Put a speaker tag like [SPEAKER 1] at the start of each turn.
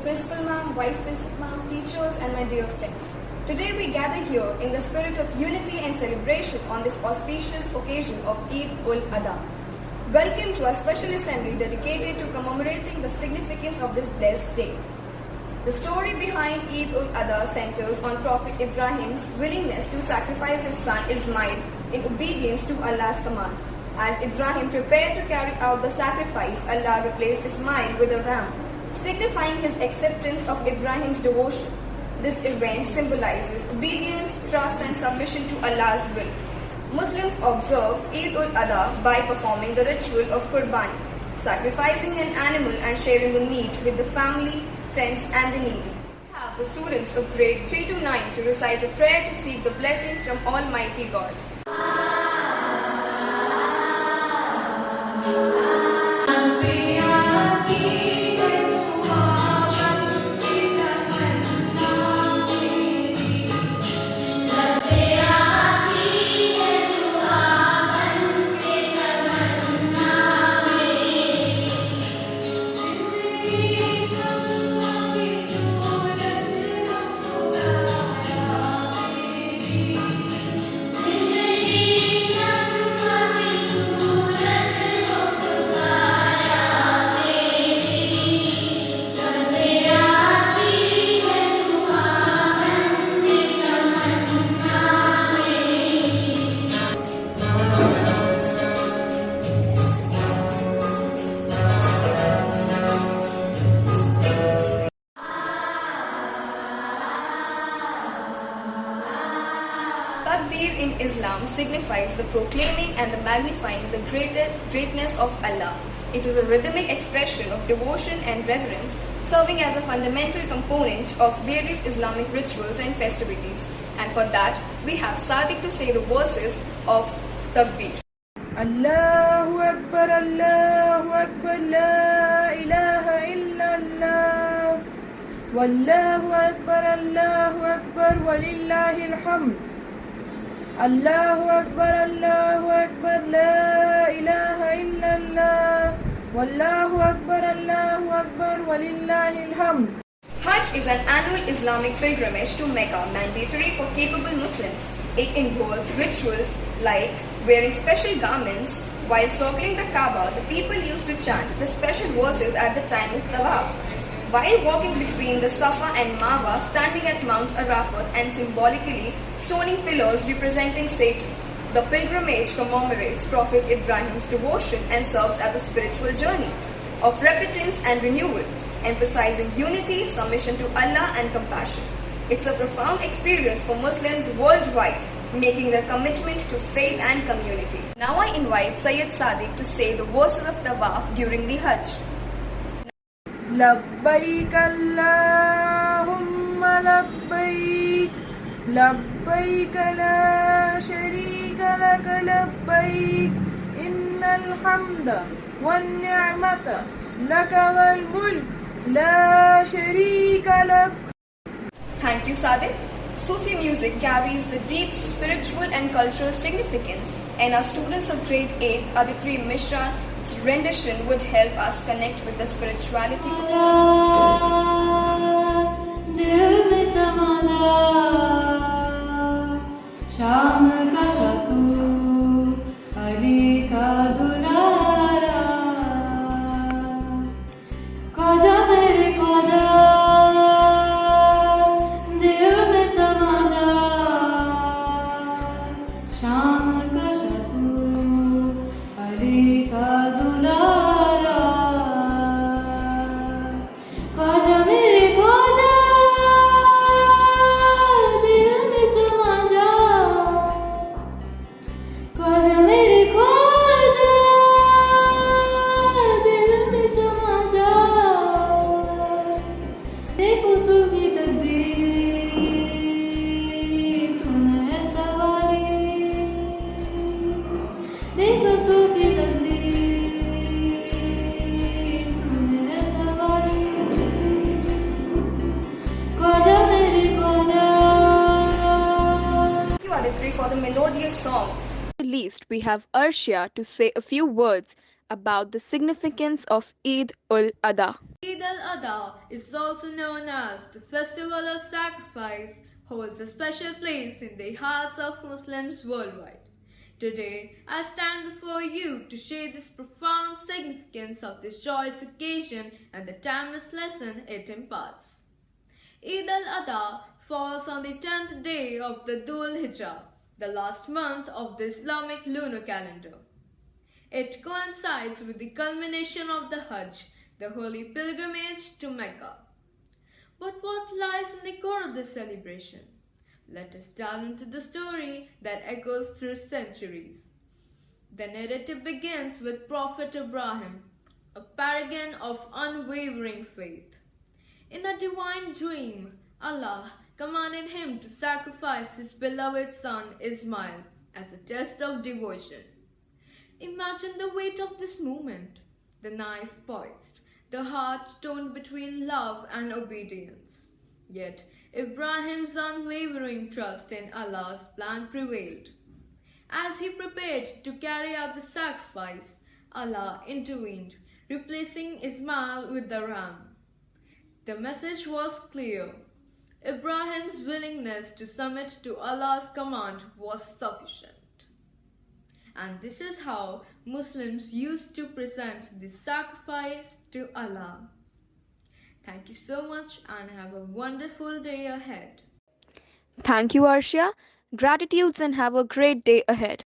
[SPEAKER 1] Principal Ma'am, Vice Principal Ma'am, teachers and my dear friends. Today we gather here in the spirit of unity and celebration on this auspicious occasion of Eid ul-Adha. Welcome to our special assembly dedicated to commemorating the significance of this blessed day. The story behind Eid ul-Adha centers on Prophet Ibrahim's willingness to sacrifice his son Ismail in obedience to Allah's command. As Ibrahim prepared to carry out the sacrifice, Allah replaced Ismail with a ram, signifying his acceptance of Ibrahim's devotion. This event symbolizes obedience, trust and submission to Allah's will. Muslims observe Eid ul-Adha by performing the ritual of Qurbani, sacrificing an animal and sharing the meat with the family, friends and the needy. We have the students of grade 3 to 9 to recite a prayer to seek the blessings from Almighty God. Takbir in Islam signifies the proclaiming and the magnifying the greatness of Allah. It is a rhythmic expression of devotion and reverence, serving as a fundamental component of various Islamic rituals and festivities. And for that, we have Sadiq to say the verses of Takbir.
[SPEAKER 2] Allahu Akbar, La ilaha illallah. Wallahu Akbar, Walillahil hamd. Allahu Akbar, La ilaha illallah. Wallahu Akbar, Walillahil hamd.
[SPEAKER 1] Hajj is an annual Islamic pilgrimage to Mecca, mandatory for capable Muslims. It involves rituals like wearing special garments. While circling the Kaaba, the people used to chant the special verses at the time of Tawaf. While walking between the Safa and Marwa, standing at Mount Arafat and symbolically stoning pillars representing Satan, the pilgrimage commemorates Prophet Ibrahim's devotion and serves as a spiritual journey of repentance and renewal, emphasizing unity, submission to Allah and compassion. It's a profound experience for Muslims worldwide, making their commitment to faith and community. Now I invite Sayyid Sadiq to say the verses of Tawaf during the Hajj.
[SPEAKER 2] Labbaik Allahumma labbaik, labbaik la sharika laka labbaik, innal hamda wan ni'mata laka wal mulk la sharika lak.
[SPEAKER 1] Thank you, Sadiq. Sufi music carries the deep spiritual and cultural significance, and our students of grade 8, Aditri Mishra's rendition would help us connect with the spirituality of for the melodious song.
[SPEAKER 3] Least, we have Arshia to say a few words
[SPEAKER 1] about the significance of Eid ul-Adha.
[SPEAKER 3] Eid al-Adha is also known as the Festival of Sacrifice, holds a special place in the hearts of Muslims worldwide. Today, I stand before you to share this profound significance of this joyous occasion and the timeless lesson it imparts. Eid al-Adha falls on the 10th day of the Dhul Hijjah, the last month of the Islamic lunar calendar. It coincides with the culmination of the Hajj, the holy pilgrimage to Mecca. But what lies in the core of this celebration? Let us delve into the story that echoes through centuries. The narrative begins with Prophet Ibrahim, a paragon of unwavering faith. In a divine dream, Allah commanded him to sacrifice his beloved son Ismail as a test of devotion. Imagine the weight of this moment. The knife poised, the heart torn between love and obedience. Yet Ibrahim's unwavering trust in Allah's plan prevailed. As he prepared to carry out the sacrifice, Allah intervened, replacing Ismail with the ram. The message was clear. Ibrahim's willingness to submit to Allah's command was sufficient. And this is how Muslims used to present the sacrifice to Allah. Thank you so much and have a wonderful day ahead.
[SPEAKER 1] Thank you, Arshia. Gratitudes and have a great day ahead.